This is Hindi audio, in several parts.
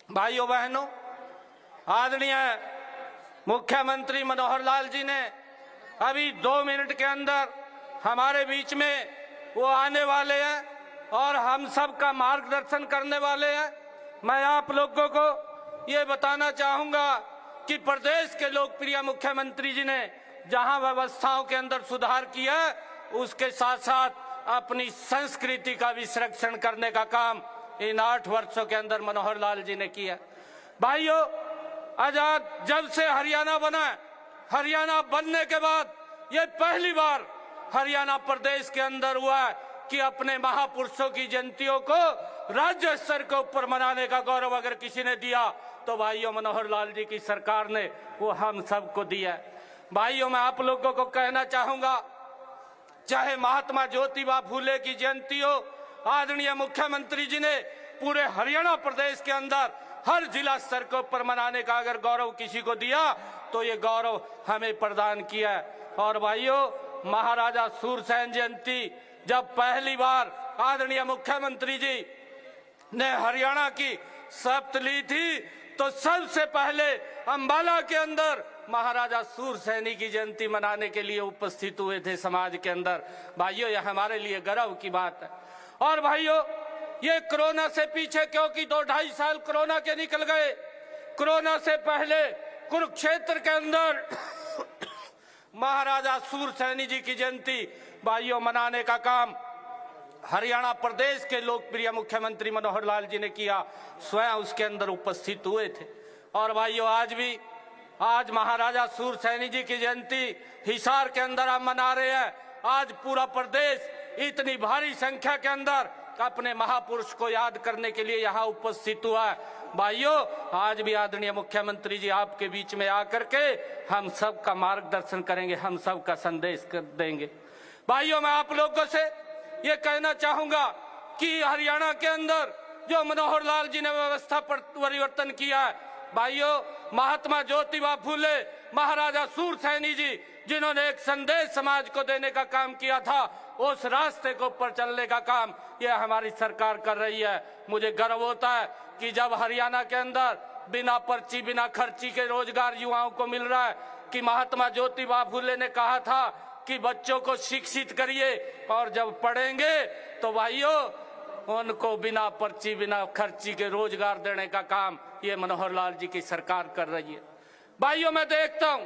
भाइयों बहनों, आदरणीय मुख्यमंत्री मनोहर लाल जी ने अभी 2 मिनट के अंदर हमारे बीच में वो आने वाले हैं और हम सब का मार्गदर्शन करने वाले हैं। मैं आप लोगों को ये बताना चाहूंगा कि प्रदेश के लोकप्रिय मुख्यमंत्री जी ने जहां व्यवस्थाओं के अंदर सुधार किया, उसके साथ साथ अपनी संस्कृति का भी संरक्षण करने का काम इन 8 वर्षों के अंदर मनोहर लाल जी ने किया। भाइयों, आजाद जब से हरियाणा बना, हरियाणा बनने के बाद ये पहली बार हरियाणा प्रदेश के अंदर हुआ कि अपने महापुरुषों की जयंतियों को राज्य स्तर के ऊपर मनाने का गौरव अगर किसी ने दिया तो भाइयों मनोहर लाल जी की सरकार ने वो हम सबको दिया। भाइयों, मैं आप लोगों को कहना चाहूंगा, चाहे महात्मा ज्योतिबा फूले की जयंती हो, आदरणीय मुख्यमंत्री जी ने पूरे हरियाणा प्रदेश के अंदर हर जिला स्तर के ऊपर मनाने का अगर गौरव किसी को दिया तो ये गौरव हमें प्रदान किया है। और भाइयों, महाराजा सूरसेन जयंती जब पहली बार आदरणीय मुख्यमंत्री जी ने हरियाणा की शपथ ली थी तो सबसे पहले अंबाला के अंदर महाराजा सूरसेनी की जयंती मनाने के लिए उपस्थित हुए थे समाज के अंदर। भाइयों, यह हमारे लिए गर्व की बात है। और भाइयों, ये कोरोना से पीछे, क्योंकि 2-2.5 साल कोरोना के निकल गए, कोरोना से पहले कुरुक्षेत्र के अंदर महाराजा सूरसेनी जी की जयंती भाइयों मनाने का काम हरियाणा प्रदेश के लोकप्रिय मुख्यमंत्री मनोहर लाल जी ने किया, स्वयं उसके अंदर उपस्थित हुए थे। और भाइयों, आज महाराजा सूरसेनी जी की जयंती हिसार के अंदर हम मना रहे हैं। आज पूरा प्रदेश इतनी भारी संख्या के अंदर अपने महापुरुष को याद करने के लिए यहाँ उपस्थित हुआ है। भाइयों, आज भी आदरणीय मुख्यमंत्री जी आपके बीच में आकर के हम सब का मार्गदर्शन करेंगे, हम सब का संदेश कर देंगे। भाइयों, मैं आप लोगों से ये कहना चाहूंगा कि हरियाणा के अंदर जो मनोहर लाल जी ने व्यवस्था पर परिवर्तन किया है, भाइयों, महात्मा ज्योतिबा फूले, महाराजा सूरसेनी जी जिन्होंने एक संदेश समाज को देने का काम किया था, उस रास्ते को ऊपर चलने का काम यह हमारी सरकार कर रही है। मुझे गर्व होता है कि जब हरियाणा के अंदर बिना पर्ची बिना खर्ची के रोजगार युवाओं को मिल रहा है, कि महात्मा ज्योतिबा फूले ने कहा था कि बच्चों को शिक्षित करिए और जब पढ़ेंगे तो भाइयों उनको बिना पर्ची बिना खर्ची के रोजगार देने का काम ये मनोहर लाल जी की सरकार कर रही है। भाइयों, मैं देखता हूं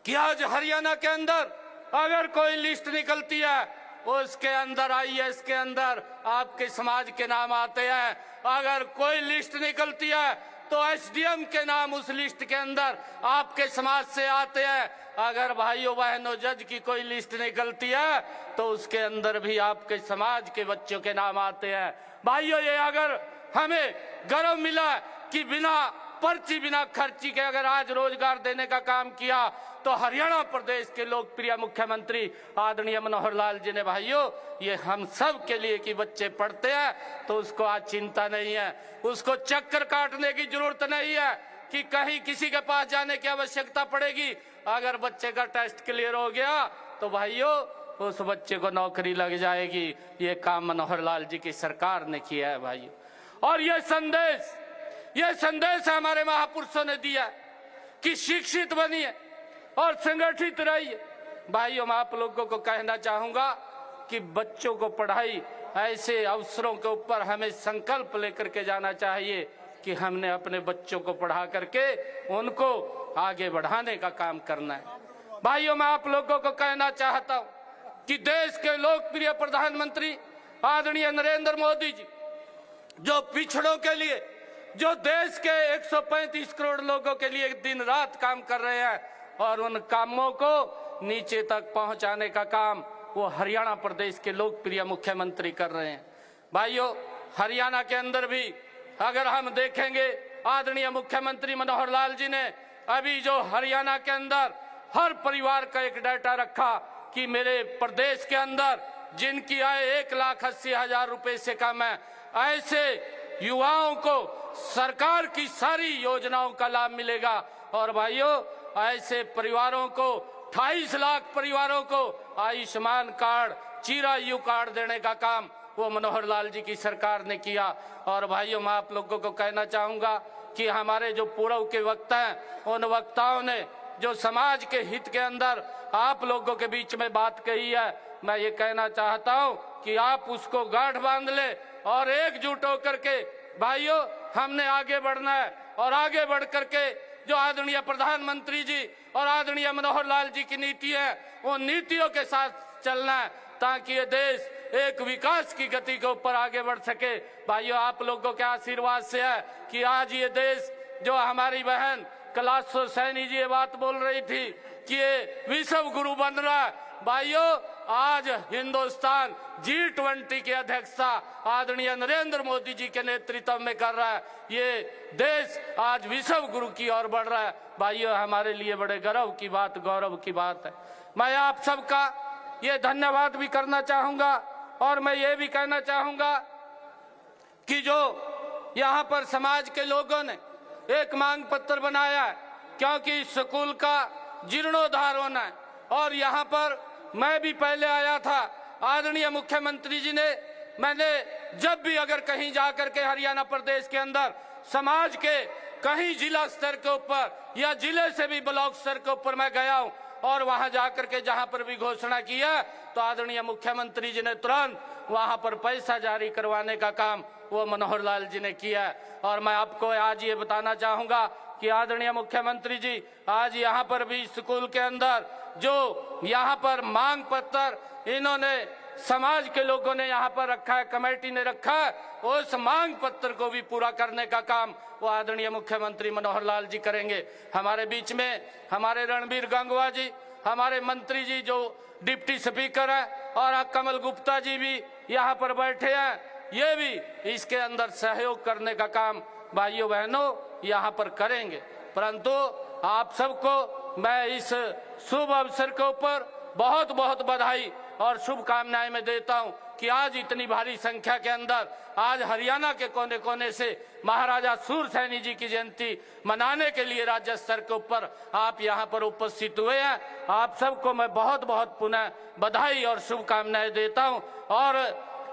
कि आज हरियाणा के अंदर अगर कोई लिस्ट निकलती है, उसके अंदर आईएएस के अंदर आपके समाज के नाम आते हैं। अगर कोई लिस्ट निकलती है तो एसडीएम के नाम उस लिस्ट के अंदर आपके समाज से आते हैं। अगर भाइयों बहनों जज की कोई लिस्ट निकलती है तो उसके अंदर भी आपके समाज के बच्चों के नाम आते हैं। भाइयों, ये अगर हमें गर्व मिला कि बिना पर्ची बिना खर्ची के अगर आज रोजगार देने का काम किया तो हरियाणा प्रदेश के लोकप्रिय मुख्यमंत्री आदरणीय मनोहर लाल जी ने भाइयों ये हम सब के लिए कि बच्चे पढ़ते हैं तो उसको आज चिंता नहीं है, उसको चक्कर काटने की जरूरत नहीं है कि कहीं किसी के पास जाने की आवश्यकता पड़ेगी। अगर बच्चे का टेस्ट क्लियर हो गया तो भाइयों उस बच्चे को नौकरी लग जाएगी। ये काम मनोहर लाल जी की सरकार ने किया है भाइयों। और ये संदेश हमारे महापुरुषों ने दिया कि शिक्षित बनिए और संगठित रहिए। भाइयों, मैं आप लोगों को कहना चाहूंगा कि बच्चों को पढ़ाई ऐसे अवसरों के ऊपर हमें संकल्प लेकर के जाना चाहिए कि हमने अपने बच्चों को पढ़ा करके उनको आगे बढ़ाने का काम करना है। भाइयों, मैं आप लोगों को कहना चाहता हूं कि देश के लोकप्रिय प्रधानमंत्री आदरणीय नरेंद्र मोदी जी जो पिछड़ों के लिए, जो देश के 135 करोड़ लोगों के लिए दिन रात काम कर रहे हैं और उन कामों को नीचे तक पहुंचाने का काम वो हरियाणा प्रदेश के लोकप्रिय मुख्यमंत्री कर रहे हैं। भाइयों, हरियाणा के अंदर भी अगर हम देखेंगे आदरणीय मुख्यमंत्री मनोहर लाल जी ने अभी जो हरियाणा के अंदर हर परिवार का एक डाटा रखा कि मेरे प्रदेश के अंदर जिनकी आय 1,80,000 रुपए से कम है, ऐसे युवाओं को सरकार की सारी योजनाओं का लाभ मिलेगा। और भाइयों, ऐसे परिवारों को 28 लाख परिवारों को आयुष्मान कार्ड, चिरायु कार्ड देने का काम वो मनोहर लाल जी की सरकार ने किया। और भाइयों, मैं आप लोगों को कहना चाहूंगा कि हमारे जो पूर्व के वक्ता हैं, उन वक्ताओं ने जो समाज के हित के अंदर आप लोगों के बीच में बात कही है, मैं ये कहना चाहता हूं कि आप उसको गांठ बांध ले और एकजुट होकर के भाइयों हमने आगे बढ़ना है। और आगे बढ़ करके जो आदरणीय प्रधानमंत्री जी और आदरणीय मनोहर लाल जी की नीति है, वो नीतियों के साथ चलना है ताकि ये देश एक विकास की गति के ऊपर आगे बढ़ सके। भाइयों, आप लोगों के आशीर्वाद से है कि आज ये देश, जो हमारी बहन कैलाशो सैनी जी ये बात बोल रही थी कि ये विश्व गुरु बन रहा है। भाइयों, आज हिंदुस्तान G20 की अध्यक्षता आदरणीय नरेंद्र मोदी जी के नेतृत्व में कर रहा है। ये देश आज विश्व गुरु की ओर बढ़ रहा है। भाइयों, हमारे लिए बड़े गर्व की बात, गौरव की बात है। मैं आप सबका ये धन्यवाद भी करना चाहूंगा और मैं ये भी कहना चाहूंगा कि जो यहाँ पर समाज के लोगों ने एक मांग पत्र बनाया है, क्योंकि स्कूल का जीर्णोद्धार होना है। और यहाँ पर मैं भी पहले आया था, आदरणीय मुख्यमंत्री जी ने, मैंने जब भी अगर कहीं जाकर के हरियाणा प्रदेश के अंदर समाज के कहीं जिला स्तर के ऊपर या जिले से भी ब्लॉक स्तर के ऊपर मैं गया हूं और वहां जाकर के जहां पर भी घोषणा की है, तो आदरणीय मुख्यमंत्री जी ने तुरंत वहां पर पैसा जारी करवाने का काम वो मनोहर लाल जी ने किया है। और मैं आपको आज ये बताना चाहूंगा कि आदरणीय मुख्यमंत्री जी आज यहाँ पर भी स्कूल के अंदर जो यहाँ पर मांग पत्र इन्होंने समाज के लोगों ने यहाँ पर रखा है, कमेटी ने रखा है, उस मांग पत्र को भी पूरा करने का काम वो आदरणीय मुख्यमंत्री मनोहर लाल जी करेंगे। हमारे बीच में हमारे रणबीर गंगवा जी, हमारे मंत्री जी जो डिप्टी स्पीकर है, और कमल गुप्ता जी भी यहाँ पर बैठे हैं, ये भी इसके अंदर सहयोग करने का काम भाइयों बहनों यहाँ पर करेंगे। परंतु आप सबको मैं इस शुभ अवसर के ऊपर बहुत बहुत बधाई और शुभकामनाएं मैं देता हूं कि आज इतनी भारी संख्या के अंदर आज हरियाणा के कोने कोने से महाराजा सूरसैनी जी की जयंती मनाने के लिए राज्य स्तर के ऊपर आप यहाँ पर उपस्थित हुए हैं। आप सबको मैं बहुत बहुत पुनः बधाई और शुभकामनाएं देता हूं। और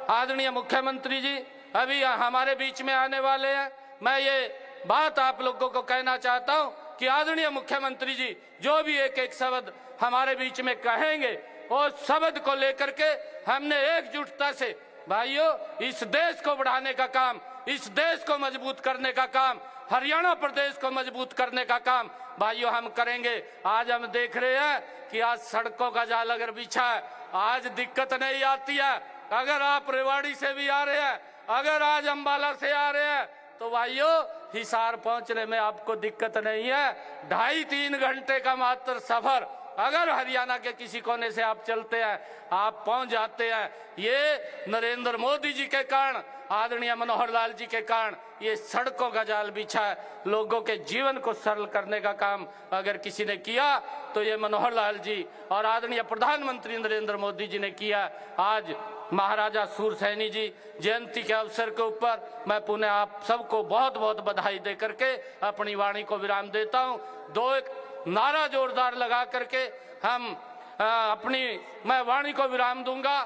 आदरणीय मुख्यमंत्री जी अभी हमारे बीच में आने वाले हैं। मैं ये बात आप लोगों को कहना चाहता हूं कि आदरणीय मुख्यमंत्री जी जो भी एक एक शब्द हमारे बीच में कहेंगे, उस शब्द को लेकर के हमने एकजुटता से भाइयों इस देश को बढ़ाने का काम, इस देश को मजबूत करने का काम, हरियाणा प्रदेश को मजबूत करने का काम भाइयों हम करेंगे। आज हम देख रहे हैं कि आज सड़कों का जाल अगर बिछा है, आज दिक्कत नहीं आती है। अगर आप रेवाड़ी से भी आ रहे हैं, अगर आज अंबाला से आ रहे हैं, तो भाइयों हिसार पहुंचने में आपको दिक्कत नहीं है। 2.5-3 घंटे का मात्र सफर अगर हरियाणा के किसी कोने से आप चलते हैं, आप पहुंच जाते हैं। ये नरेंद्र मोदी जी के कारण, आदरणीय मनोहर लाल जी के कारण ये सड़कों का जाल बिछा है। लोगों के जीवन को सरल करने का काम अगर किसी ने किया तो ये मनोहर लाल जी और आदरणीय प्रधानमंत्री नरेंद्र मोदी जी ने किया। आज महाराजा सूरसैनी जी जयंती के अवसर के ऊपर मैं पुनः आप सबको बहुत बहुत बधाई दे करके अपनी वाणी को विराम देता हूं। दो एक नारा जोरदार लगा करके हम मैं वाणी को विराम दूंगा।